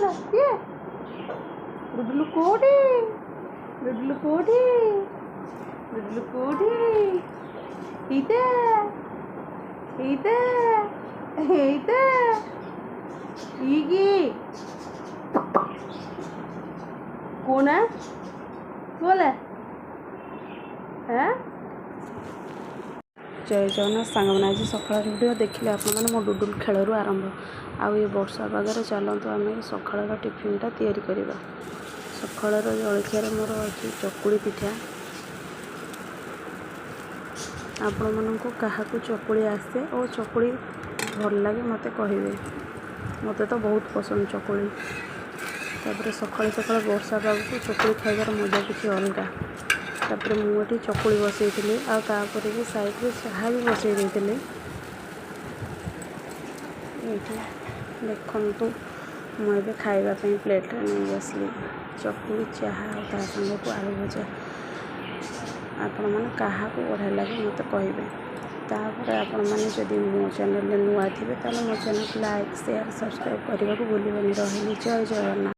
ଗଲା କିଏ? ଡୁଡୁଲୁ କୋଉଠି? ଡୁଡୁଲୁ କୋଉଠି? ଡୁଡୁଲୁ କୋଉଠି? ଏଇଟା ଏଇଟା ଏଇଟା ଇକି କୋନା बोला हाँ जय जगन्नाथ सांगने आज सकाल भिडियो देखिले आपने मो डुडुल खेलू आरंभ आउ ये वर्षा पागे चलतु आम सकाल टिफिनटा तैयारी करवा सकाल जलखियार मोर अच्छी चकुड़ी पिठा आपण मानक क्या चकुड़ी आसे और चकुड़ी भल लगे मत कहे मत तो बहुत पसंद चकुड़ी तापर सकाल सकाल वर्षा पाग को चकुड़ी खाइबार मजा किसी अलग तापर मुझे चकुड़ी बसई आपर भी साइड चाह भी बसई देती देखु मुझे खावाई प्लेट नहीं आसली चकुड़ी चाह सांग को आलू भजा आपण मैंने क्या बढ़िया लगे मत कहे तापर आपण मैंने जदि मो चैनल नुआ थे तो मो चैनल लाइक शेयर सब्सक्राइब करने को भूलि रही जय जगन्नाथ।